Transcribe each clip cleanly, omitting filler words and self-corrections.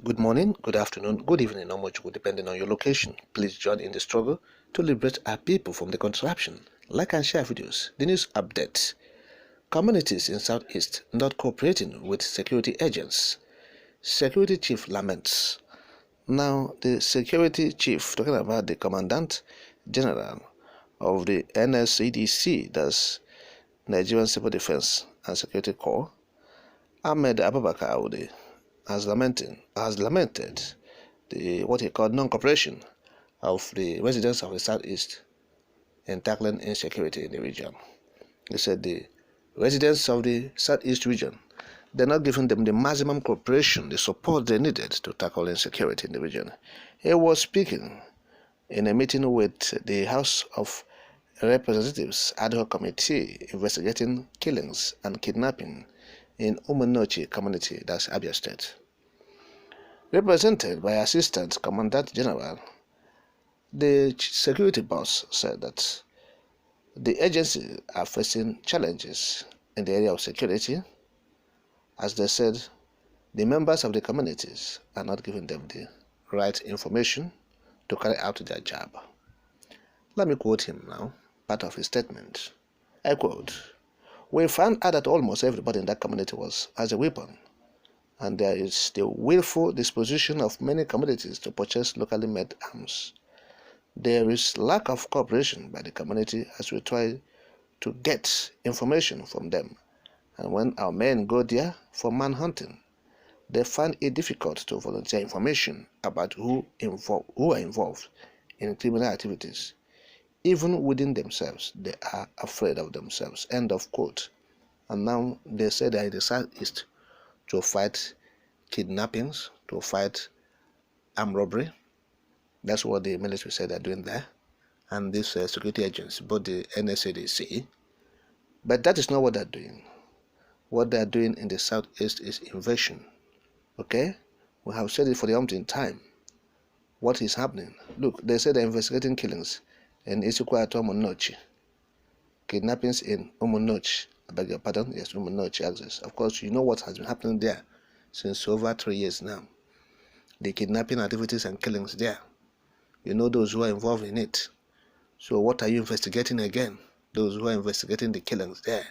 Good morning, good afternoon, good evening, or much good depending on your location. Please join in the struggle to liberate our people from the contraption. Like and share videos. The news update. Communities in Southeast not cooperating with security agents. Security chief laments. Now, the security chief, talking about the Commandant General of the NSCDC, that's Nigerian Civil Defense and Security Corps, Ahmed Abubakar Audi, has lamented the what he called non-cooperation of the residents of the Southeast in tackling insecurity in the region. He said the residents of the Southeast region, they're not giving them the maximum cooperation, the support they needed to tackle insecurity in the region. He was speaking in a meeting with the House of Representatives ad hoc committee investigating killings and kidnapping in Umunochi community, that's Abia State. Represented by Assistant Commandant General, the security boss said that the agency are facing challenges in the area of security. As they said, the members of the communities are not giving them the right information to carry out their job. Let me quote him now, part of his statement. I quote, "We found out that almost everybody in that community has a weapon, and there is the willful disposition of many communities to purchase locally made arms. There is lack of cooperation by the community as we try to get information from them, and when our men go there for manhunting, they find it difficult to volunteer information about who are involved in criminal activities. Even within themselves, they are afraid of themselves." End of quote. And now they say they are in the Southeast to fight kidnappings, to fight armed robbery. That's what the military said they're doing there. And these security agents, both the NSADC. But that is not what they're doing. What they're doing in the Southeast is invasion. Okay? We have said it for the umpteenth time. What is happening? Look, they say they're investigating killings in Isukwa to Umunochi. Kidnappings in Umunochi. I beg your pardon? Yes, Umunochi access. Of course, you know what has been happening there since over 3 years now. The kidnapping activities and killings there. You know those who are involved in it. So what are you investigating again? Those who are investigating the killings there.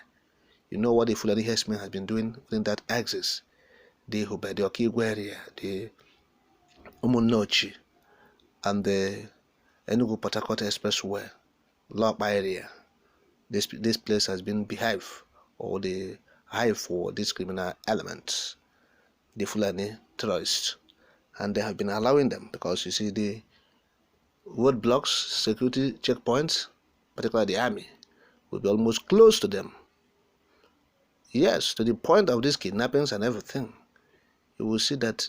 You know what the Fulani herdsmen has been doing within that axis. The Okigwe area, the Umunochi, and the Enugu Port Harcourt Expressway, Lokpa area. This place has been beehive, or the hive for these criminal elements, the Fulani terrorists, and they have been allowing them because you see the roadblocks, security checkpoints, particularly the army, will be almost close to them. Yes, to the point of these kidnappings and everything. You will see that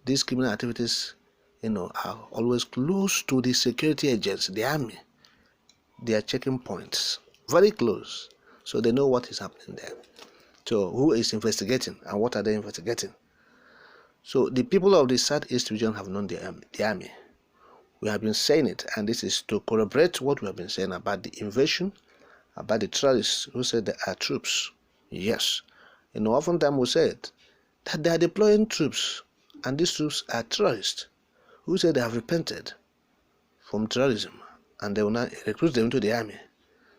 these criminal activities, are always close to the security agents, the army. They are checking points, very close, so they know what is happening there. So who is investigating and what are they investigating? So the people of the Southeast region have known the army. We have been saying it, and this is to corroborate what we have been saying about the invasion, about the terrorists who said they are troops. Yes, oftentimes we said that they are deploying troops, and these troops are terrorists who said they have repented from terrorism, and they will now recruit them into the army.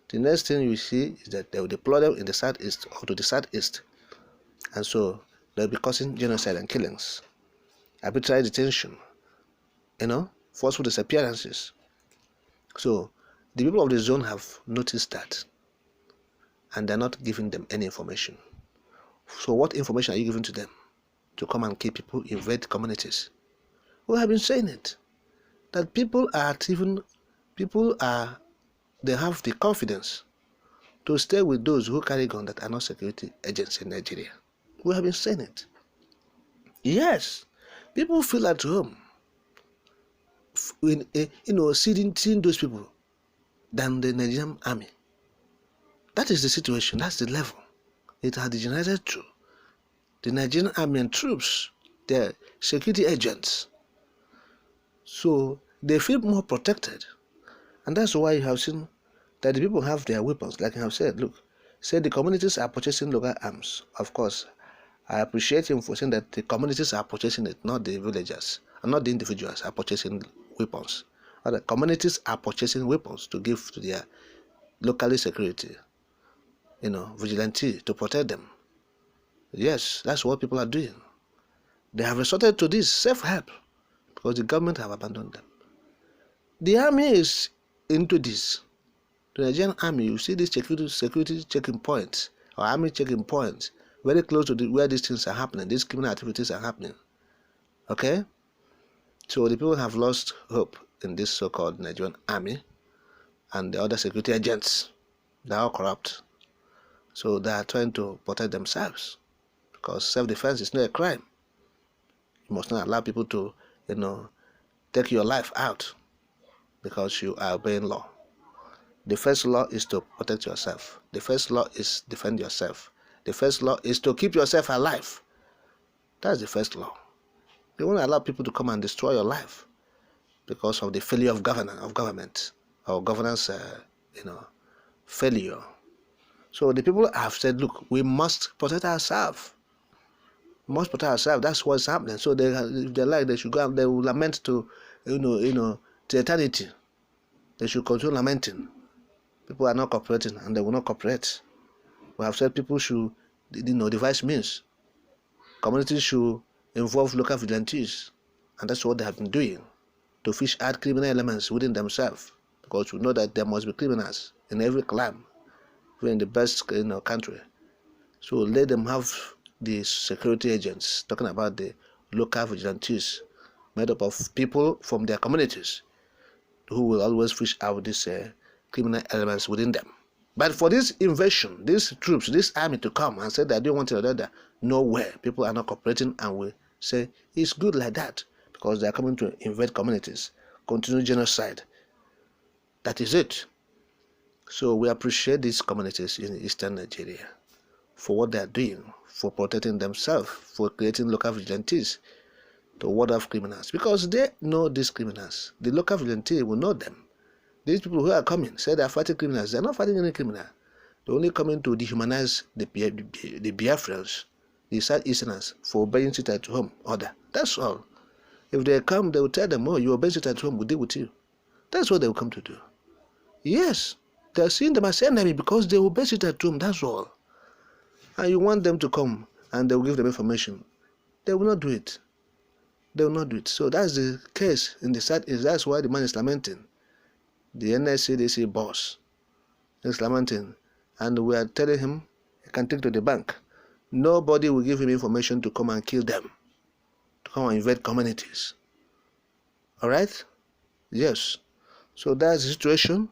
The next thing you see is that they will deploy them in the Southeast or to the Southeast, and so they'll be causing genocide and killings, arbitrary detention, forceful disappearances. So the people of the zone have noticed that, and they're not giving them any information. So what information are you giving to them to come and kill people, invade communities? We have been saying it, that they have the confidence to stay with those who carry guns that are not security agents in Nigeria. We have been saying it. Yes, people feel at home when seeing those people than the Nigerian army. That is the situation. That's the level it has degenerated to. The Nigerian army and troops, they're security agents. So they feel more protected. And that's why you have seen that the people have their weapons. Like I have said, look, say the communities are purchasing local arms. Of course, I appreciate him for saying that the communities are purchasing it, not the villagers, and not the individuals are purchasing weapons. Other communities are purchasing weapons to give to their locally security, vigilante to protect them. Yes, that's what people are doing. They have resorted to this self-help because the government have abandoned them. The army is into this. The Nigerian army, you see these security checking points or army checking points very close to where these things are happening, these criminal activities are happening. Okay? So the people have lost hope in this so-called Nigerian army and the other security agents. They are all corrupt. So they are trying to protect themselves because self-defense is not a crime. You must not allow people to, take your life out because you are obeying law. The first law is to protect yourself. The first law is defend yourself. The first law is to keep yourself alive. That's the first law. You won't allow people to come and destroy your life because of the failure of government or governance, failure. So the people have said, look, we must protect ourselves. We must protect ourselves. That's what's happening. So if they like, they should go and they will lament to, to eternity. They should continue lamenting. People are not cooperating and they will not cooperate. We have said people should, devise means. Communities should involve local vigilantes, and that's what they have been doing to fish out criminal elements within themselves. Because we know that there must be criminals in every clan, even in the best country. So let them have the security agents, talking about the local vigilantes, made up of people from their communities, who will always fish out these criminal elements within them. But for this invasion, these troops, this army to come and say that they don't want it or that, nowhere. People are not cooperating and we say it's good like that because they are coming to invade communities, continue genocide. That is it. So we appreciate these communities in eastern Nigeria for what they are doing, for protecting themselves, for creating local vigilantes to ward off criminals because they know these criminals. The local vigilante will know them. These people who are coming say they are fighting criminals. They are not fighting any criminal. They are only coming to dehumanize the Biafrans, the Southeasterners, for obeying sit-at-home order. That's all. If they come, they will tell them, oh, you obey sit-at-home, we'll deal with you. That's what they will come to do. Yes, they are seeing them as enemy because they obey sit-at-home, that's all. And you want them to come and they will give them information. They will not do it. They will not do it. So that's the case in the Southeast. That's why the man is lamenting. The NSCDC boss is lamenting, and we are telling him he can take to the bank. Nobody will give him information to come and kill them, to come and invade communities. All right? Yes. So that's the situation.